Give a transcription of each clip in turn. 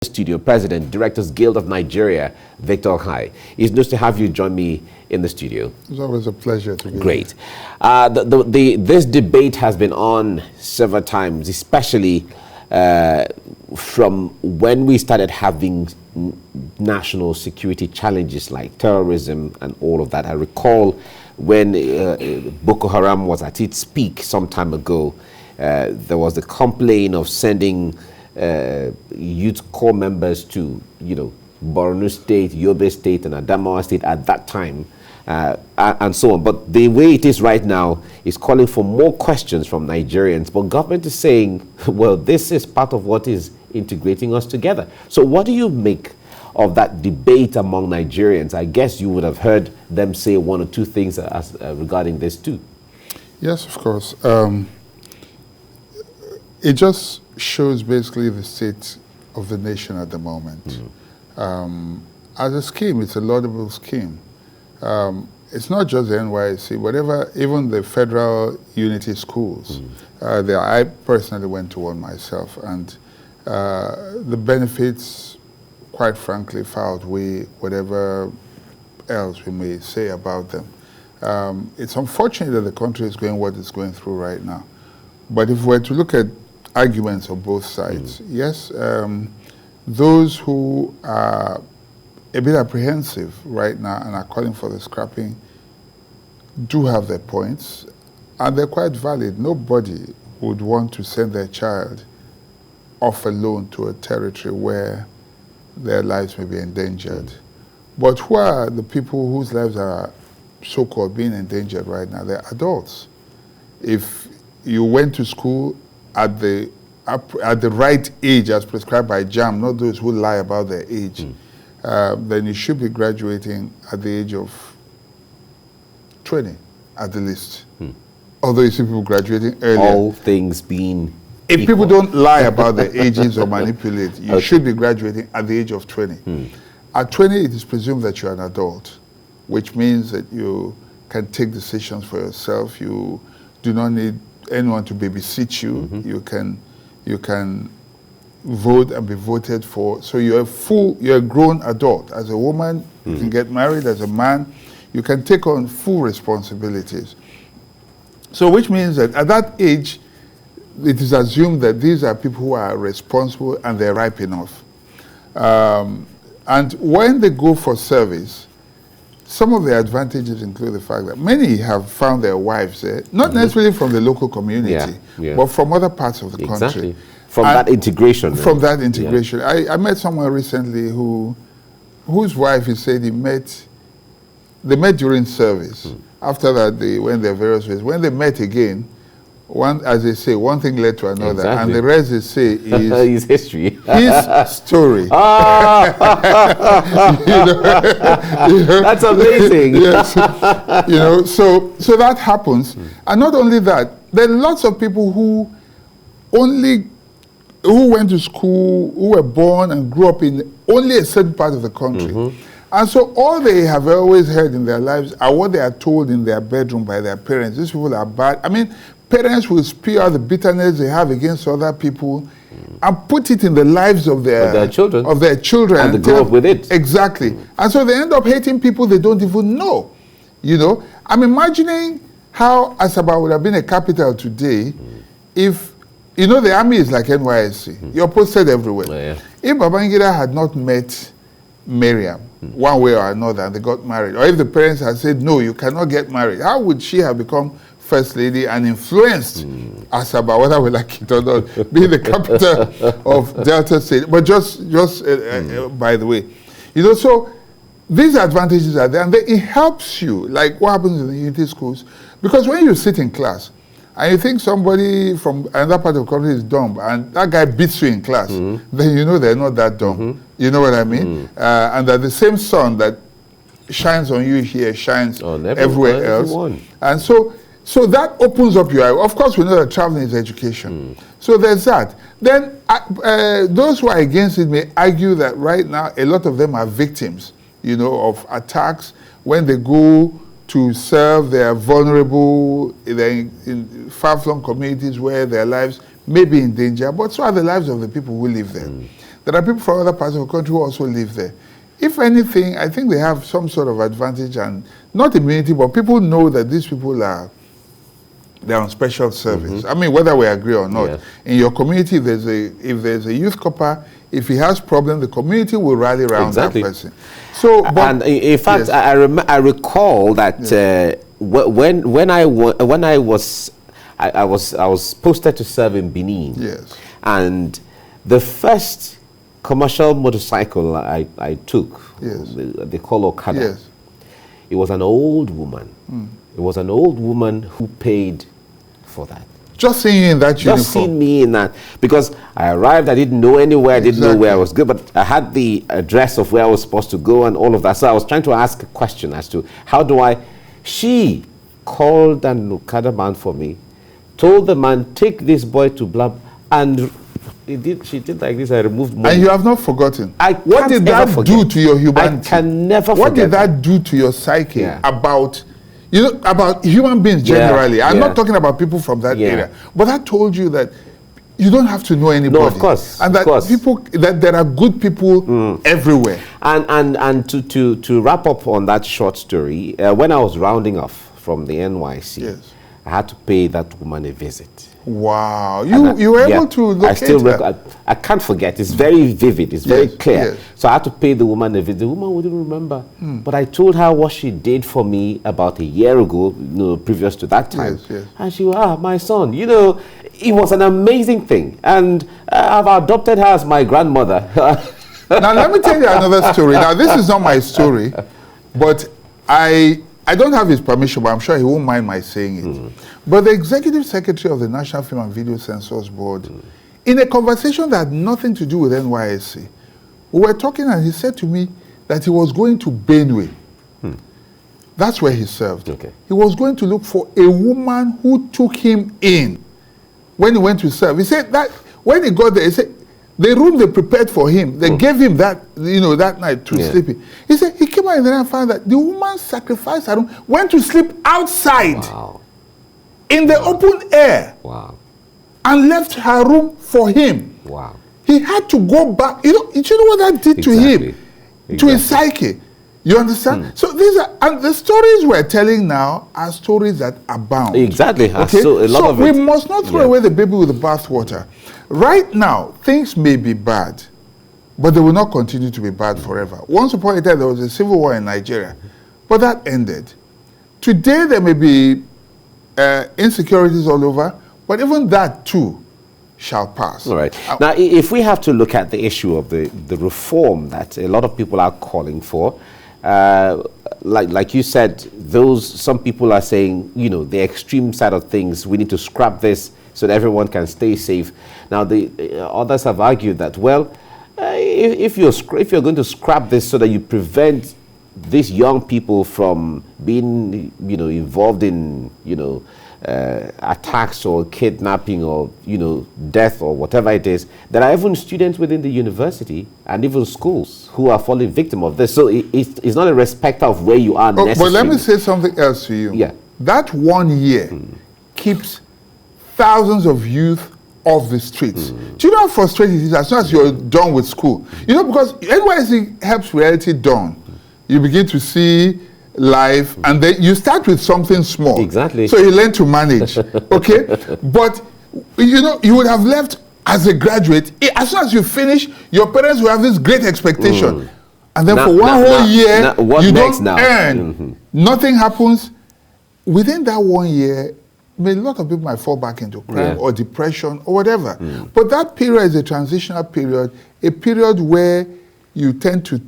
Studio President, Directors Guild of Nigeria, Victor Hai. It's nice to have you join me in the studio. It's always a pleasure to be Great. This debate has been on several times, especially from when we started having national security challenges like terrorism and all of that. I recall when Boko Haram was at its peak some time ago, there was the complaint of sending youth corps members to, Borno State, Yobe State, and Adamawa State at that time, and so on. But the way it is right now is calling for more questions from Nigerians. But government is saying, well, this is part of what is integrating us together. So what do you make of that debate among Nigerians? I guess you would have heard them say one or two things regarding this too. Yes, of course. It just shows basically the state of the nation at the moment. As a scheme, it's a laudable scheme. It's not just the NYSC, whatever, even the federal unity schools. I personally went to one myself, and the benefits, quite frankly, far outweigh whatever else we may say about them. It's unfortunate that the country is going what it's going through right now. But if we were to look at arguments on both sides, yes, those who are a bit apprehensive right now and are calling for the scrapping do have their points, and they're quite valid. Nobody would want to send their child off alone to a territory where their lives may be endangered. But who are the people whose lives are so-called being endangered right now? They're adults. If you went to school at the right age as prescribed by JAM, not those who lie about their age, then you should be graduating at the age of 20 at the least. Although you see people graduating earlier. All things being If people don't lie about their ages or manipulate, you should be graduating at the age of 20. At 20, it is presumed that you're an adult, which means that you can take decisions for yourself. You do not need anyone to babysit you. You can vote and be voted for. So you're a grown adult. As a woman, you can get married. As a man, you can take on full responsibilities. So which means that at that age, it is assumed that these are people who are responsible and they're ripe enough. And when they go for service, some of the advantages include the fact that many have found their wives there, not necessarily from the local community, but from other parts of the country. From that integration. From that integration. I met someone recently whose wife, he said they met during service. After that, they went their various ways. When they met again, as they say, one thing led to another, and the rest they say is his history, his story. That's amazing. Yes, so that happens, and not only that, there are lots of people who went to school, who were born and grew up in only a certain part of the country. And so all they have always heard in their lives are what they are told in their bedroom by their parents. These people are bad. I mean, parents will spew out the bitterness they have against other people and put it in the lives of their children. And they grow up with it. Exactly. And so they end up hating people they don't even know. I'm imagining how Asaba would have been a capital today if, the army is like NYSC. You're posted everywhere. If Babangida had not met Miriam, one way or another, and they got married, or if the parents had said, no, you cannot get married, how would she have become First Lady and influenced Asaba, whether we like it or not, being the capital of Delta State? But just by the way, so these advantages are there, and it helps you, like what happens in the unity schools, because when you sit in class, and you think somebody from another part of the country is dumb, and that guy beats you in class, then you know they're not that dumb. You know what I mean? And that the same sun that shines on you here shines everywhere else. And so that opens up your eye. Of course, we know that traveling is education. So there's that. Then those who are against it may argue that right now a lot of them are victims, of attacks. When they go to serve, they are vulnerable, they're in far-flung communities where their lives may be in danger, but so are the lives of the people who live there. There are people from other parts of the country who also live there. If anything, I think they have some sort of advantage, and not immunity, but people know that these people they're on special service. I mean, whether we agree or not. Yes. In your community, if there's a youth corper, if he has problem, the community will rally around that person. So, but, and in fact, yes. I recall that when I was posted to serve in Benin. Yes. And the first commercial motorcycle I took, yes. they call Okada. Yes. It was an old woman. It was an old woman who paid for that. Just seeing you in that uniform. Just seeing me in that. Because I arrived, I didn't know anywhere, I didn't know where I was going, but I had the address of where I was supposed to go and all of that. So I was trying to ask a question as to how do I... She called an Okada man for me, told the man, take this boy to Blab, and she did like this. I removed money. And you have not forgotten. What did that do to your humanity? I can never forget. What did that do to your psyche about, about human beings generally? I'm not talking about people from that area. But that told you that you don't have to know anybody. No, of course. And that that there are good people everywhere. And to wrap up on that short story, when I was rounding off from the NYSC, I had to pay that woman a visit. Wow, you were able to locate her. I can't forget. It's very vivid. It's very clear. So I had to pay the woman a visit. The woman wouldn't remember, but I told her what she did for me about a year ago, previous to that time. And she was, my son, it was an amazing thing, and I've adopted her as my grandmother. Now let me tell you another story. Now this is not my story, but I don't have his permission, but I'm sure he won't mind my saying it. But the executive secretary of the National Film and Video Censors Board, in a conversation that had nothing to do with NYSC, we were talking and he said to me that he was going to Benue. That's where he served. He was going to look for a woman who took him in when he went to serve. He said that when he got there, he said, the room they prepared for him, they gave him that, that night to sleep in. He said he came out in there and found that the woman sacrificed her room, went to sleep outside in the open air, and left her room for him. He had to go back. You know what that did to him, to his psyche. You understand? So these are, and the stories we're telling now are stories that abound. Exactly. Okay? So a lot of we must not throw away the baby with the bathwater. Right now, things may be bad, but they will not continue to be bad forever. Once upon a time, there was a civil war in Nigeria, but that ended. Today, there may be insecurities all over, but even that too shall pass. All right. Now, if we have to look at the issue of the reform that a lot of people are calling for, like you said, some people are saying, the extreme side of things, we need to scrap this so that everyone can stay safe. Now, the others have argued that, well, if you're going to scrap this so that you prevent these young people from being, involved in, attacks or kidnapping or, death or whatever it is, there are even students within the university and even schools who are falling victim of this. So it's not a respect of where you are necessarily. But let me say something else to you. Yeah. That 1 year keeps thousands of youth off the streets. Do you know how frustrating it is as soon as you're done with school? Because NYSC helps reality dawn. You begin to see life, and then you start with something small. Exactly. So you learn to manage, okay? But, you would have left as a graduate. As soon as you finish, your parents will have this great expectation. And then for one whole year, you don't earn. Nothing happens. Within that 1 year, a lot of people might fall back into crime or depression or whatever. But that period is a transitional period, a period where you tend to,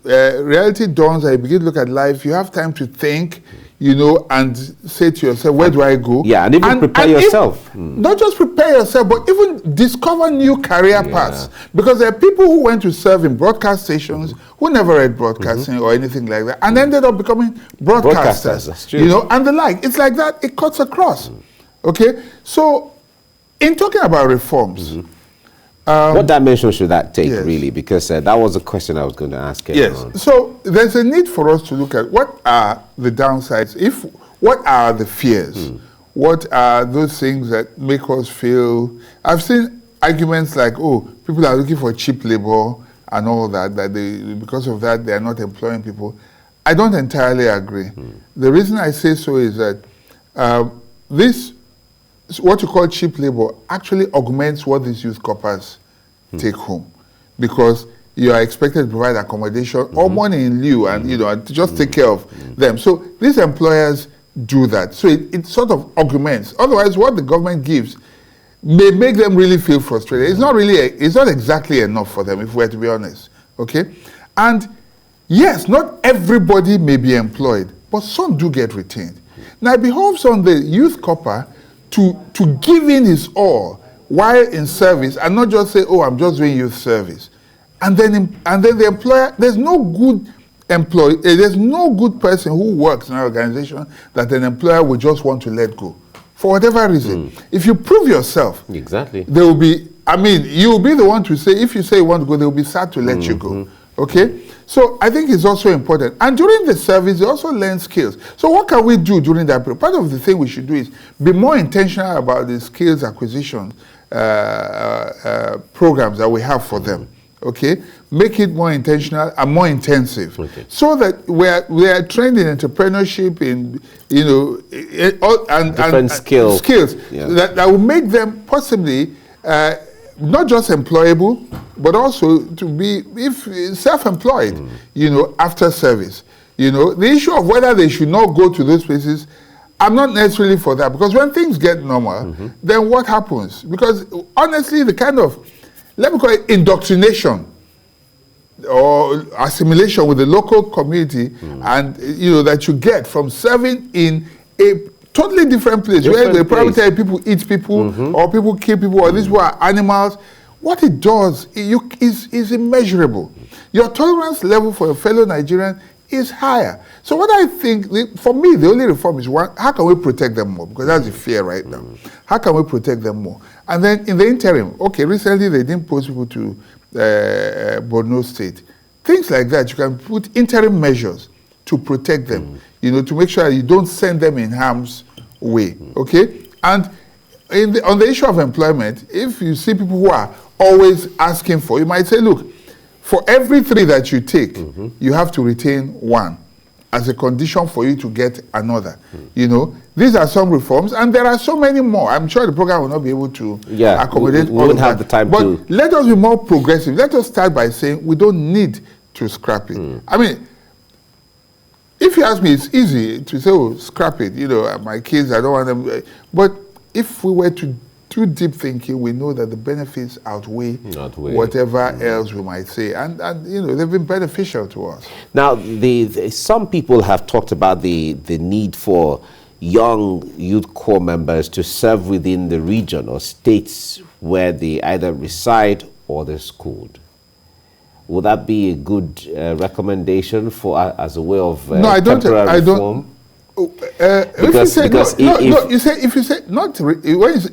reality dawns and you begin to look at life. You have time to think, and say to yourself, where do I go? Yeah, and even prepare yourself. Not just prepare yourself, but even discover new career paths. Because there are people who went to serve in broadcast stations who never read broadcasting or anything like that, and ended up becoming broadcasters. That's true. And the like. It's like that. It cuts across. Okay? So, in talking about reforms, what dimension should that take, really? Because that was a question I was going to ask. So there's a need for us to look at what are the downsides, what are the fears, what are those things that make us feel. I've seen arguments like, oh, people are looking for cheap labor and all that, because of that they are not employing people. I don't entirely agree. The reason I say so is that this, what you call cheap labor, actually augments what these youth corpers take home, because you are expected to provide accommodation or money in lieu, and and just take care of them. So these employers do that. So it sort of augments. Otherwise, what the government gives may make them really feel frustrated. It's not exactly enough for them, if we're to be honest. Okay, and yes, not everybody may be employed, but some do get retained. Now it behoves on the youth corper to give in his all while in service, and not just say, oh, I'm just doing youth service. And then the employer, there's no good employee, there's no good person who works in an organization that an employer would just want to let go for whatever reason. If you prove yourself, exactly, there will be, you'll be the one to say, if you say you want to go, they'll be sad to let you go. Okay? So I think it's also important. And during the service, they also learn skills. So what can we do during that period? Part of the thing we should do is be more intentional about the skills acquisition programs that we have for them. Okay, make it more intentional and more intensive, so that we are trained in entrepreneurship, in different skills that will make them possibly not just employable, but also to be self-employed. After service. The issue of whether they should not go to those places, I'm not necessarily for that, because when things get normal, then what happens? Because honestly, the kind of, let me call it indoctrination or assimilation with the local community, and that you get from serving in a totally different place where they probably tell people eat people, or people kill people, or these people are animals. What it does is immeasurable. Your tolerance level for your fellow Nigerian is higher. So what I think, for me, the only reform is one: how can we protect them more? Because that's the fear right now. How can we protect them more? And then in the interim, okay, recently they didn't post people to Borno State. Things like that, you can put interim measures to protect them, to make sure you don't send them in harm's way, okay? And on the issue of employment, if you see people who are always asking for, you might say, look, for every 3 that you take, you have to retain 1 as a condition for you to get another. These are some reforms, and there are so many more. I'm sure the program will not be able to accommodate all of that. Have the time but let us be more progressive. Let us start by saying we don't need to scrap it. If you ask me, it's easy to say, oh, scrap it. My kids, I don't want them. But if we were to do deep thinking, we know that the benefits outweigh whatever else we might say, and they've been beneficial to us. Now, some people have talked about the need for young youth corps members to serve within the region or states where they either reside or they're schooled. Would that be a good recommendation for as a way of temporary reform?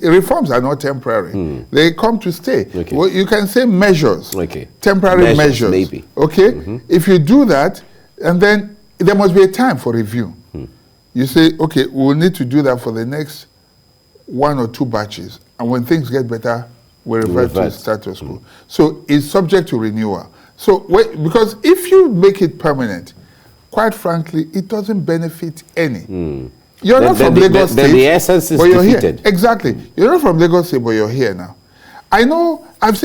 Reforms are not temporary. They come to stay. Well, you can say measures, temporary measures. Maybe. Okay, if you do that, and then there must be a time for review. You say, okay, we'll need to do that for the next 1 or 2 batches, and when things get better, we revert to status quo. So it's subject to renewal. So because if you make it permanent, quite frankly, it doesn't benefit any. You're not from Lagos State, the essence is but you're defeated. Here. Exactly. You're not from Lagos State, but you're here now. I know, I've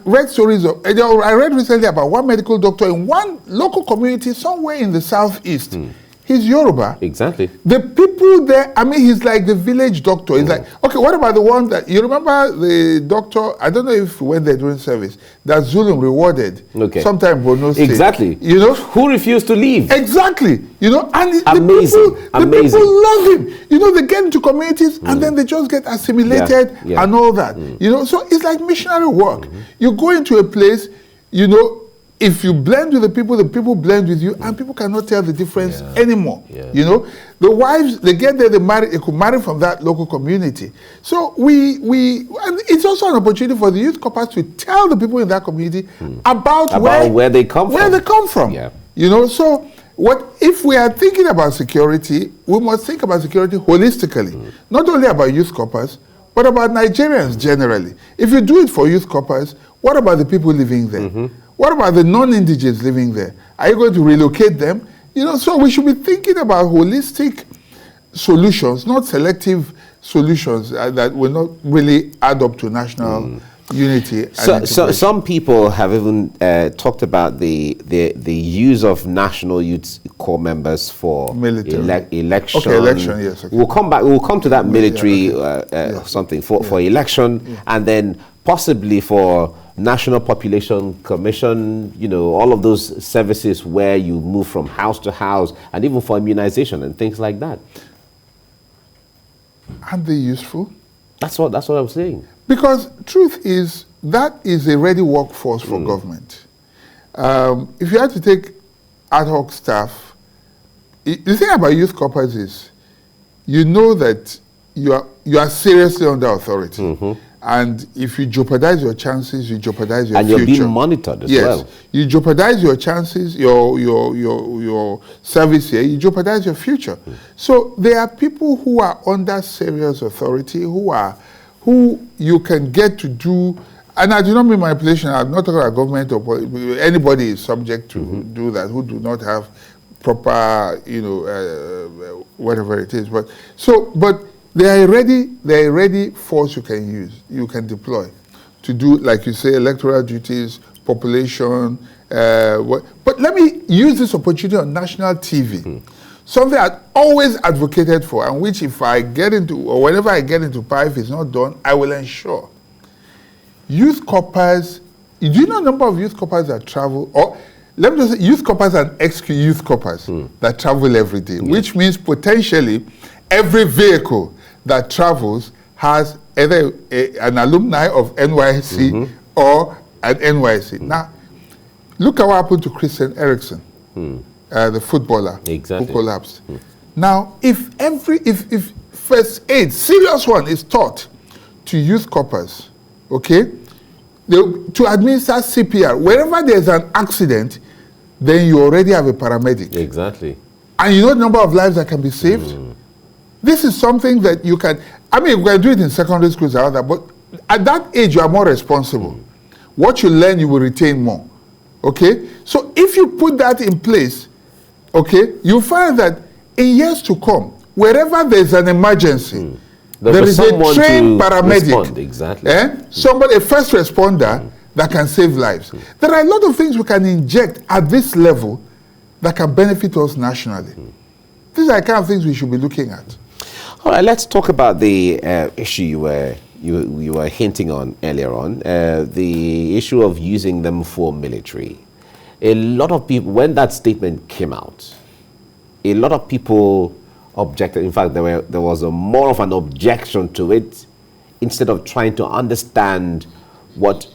read stories of, I read recently about one medical doctor in one local community somewhere in the southeast. He's Yoruba. Exactly. The people there, he's like the village doctor. He's like, okay, what about the one that, you remember the doctor, I don't know if when they're doing service, that Zulum rewarded sometime Borno State. Exactly. Who refused to leave? Exactly. And amazing. The people love him. They get into communities and then they just get assimilated and all that. So it's like missionary work. You go into a place, if you blend with the people blend with you, and people cannot tell the difference anymore. The wives, they get there, they could marry from that local community. So and it's also an opportunity for the youth corps to tell the people in that community about where they come from. So if we are thinking about security, we must think about security holistically, not only about youth corps, What about Nigerians generally? If you do it for youth corpers, what about the people living there? What about the non-indigenous living there? Are you going to relocate them? You know, so we should be thinking about holistic solutions, not selective solutions that will not really add up to national unity. So some people have even talked about the use of national youth corps members for election. Okay, election, yes. Okay. We'll come back. We'll come to that military something for election, and then possibly for National Population Commission. You know, all of those services where you move from house to house, and even for immunization and things like that. Aren't they useful? That's what I'm saying. Because truth is, that is a ready workforce for government. If you have to take ad hoc staff, the thing about youth corpers is, you know that you are seriously under authority. And if you jeopardize your chances, you jeopardize your future. And you're being monitored as well. Yes, you jeopardize your chances, your service here, you jeopardize your future. So there are people who are under serious authority, who you can get to do, and I do not mean manipulation. I'm not talking about government or anybody is subject to do that who do not have proper, you know, whatever it is. But they are a ready force you can use, you can deploy to do, like you say, electoral duties, population. But let me use this opportunity on national TV. Something I've always advocated for, and which if I get into, or whenever I get into power, if it's not done, I will ensure. Youth corpers, do you know the number of youth corpers that travel, or let me just say youth corpers and ex-youth corpers that travel every day, which means potentially every vehicle that travels has either an alumni of NYSC or an NYSC. Now, look at what happened to Christian Eriksen. The footballer who collapsed. Now, if first aid, serious one, is taught to youth corpers, okay, to administer CPR, wherever there's an accident, then you already have a paramedic. Exactly. And you know the number of lives that can be saved? This is something that you can, I mean, we can do it in secondary schools and all that, but at that age, you are more responsible. What you learn, you will retain more. Okay? So if you put that in place, okay, you find that in years to come, wherever there's an emergency, there is a trained paramedic, somebody, a first responder that can save lives. There are a lot of things we can inject at this level that can benefit us nationally. These are the kind of things we should be looking at. All right, let's talk about the issue you were hinting on earlier on, the issue of using them for military. A lot of people, when that statement came out, a lot of people objected. In fact, there was more of an objection to it, instead of trying to understand what.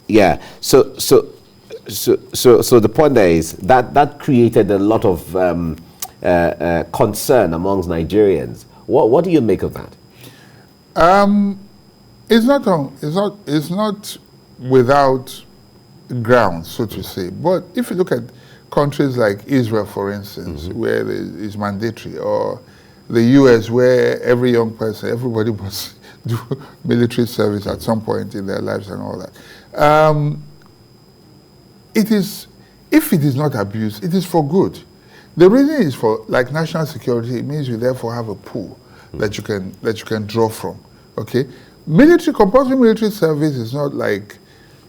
Yeah. So the point there is that created a lot of concern amongst Nigerians. What do you make of that? It's not without ground, so to say. But if you look at countries like Israel, for instance, where it's mandatory, or the US, where every young person, everybody must do military service at some point in their lives and all that. If it is not abused, it is for good. The reason is for, like, national security. It means you therefore have a pool that you can draw from. Okay, compulsory military service is not like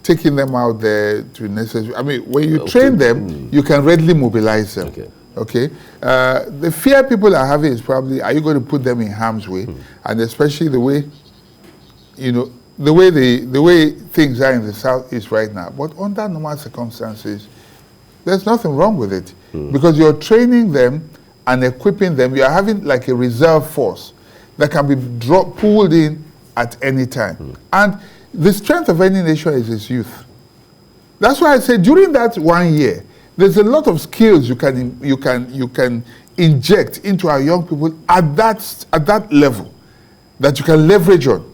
taking them out there to necessarily. I mean, when you train them, you can readily mobilize them. Okay. The fear people are having is probably, are you going to put them in harm's way? And especially the way, you know, the way things are in the Southeast right now. But under normal circumstances, there's nothing wrong with it, because you're training them and equipping them. You are having like a reserve force that can be pulled in at any time. And the strength of any nation is its youth. That's why I say during that 1 year, there's a lot of skills you can inject into our young people at that level that you can leverage on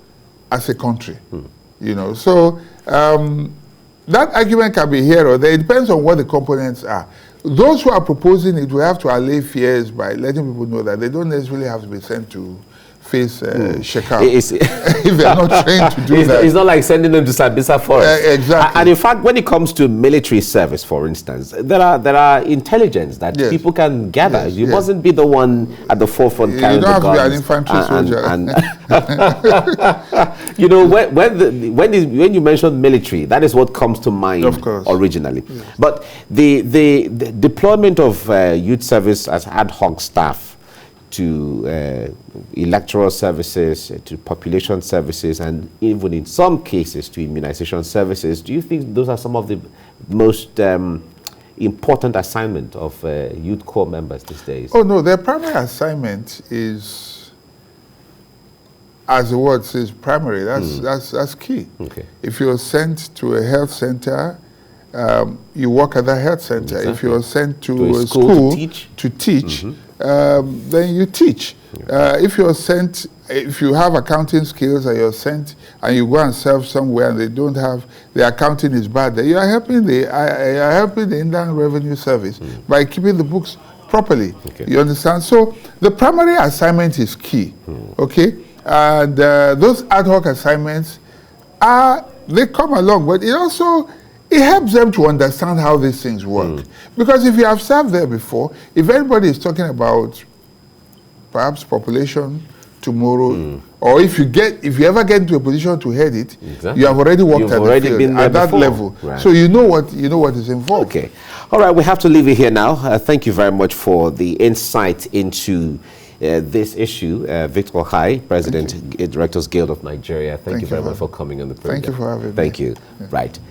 as a country. You know, so that argument can be here or there. It depends on what the components are. those who are proposing it will have to allay fears by letting people know that they don't necessarily have to be sent to face check-out if they're not trained to do that. It's not like sending them to Sambisa Forest. Exactly. And in fact, when it comes to military service, for instance, there are intelligence that people can gather. You mustn't be the one at the forefront carrying the guns. You don't have to be an infantry soldier. You know, when you mention military, that is what comes to mind originally. Yes. But the deployment of youth service as ad hoc staff to electoral services, to population services, and even in some cases to immunization services, do you think those are some of the most important assignment of youth corps members these days? Oh no, their primary assignment is, as the word says, primary. That's key. Okay. If you're sent to a health center, you work at that health center. Exactly. If you're sent to a school to teach, then you teach. If you're sent, if you have accounting skills and you're sent and you go and serve somewhere and they don't have, the accounting is bad, then you are helping the Inland Revenue Service by keeping the books properly. Okay. You understand? So the primary assignment is key. Okay, and those ad hoc assignments they come along, but it helps them to understand how these things work. Because if you have served there before, if anybody is talking about perhaps population tomorrow, or if you ever get into a position to head it, you have already worked at the field at that level. Right. So you know what is involved. Okay. All right, we have to leave it here now. Thank you very much for the insight into this issue. Victor Hai, President, Directors Guild of Nigeria. Thank you very much for coming on the program. Thank you for having me. Thank you. Yeah. Right.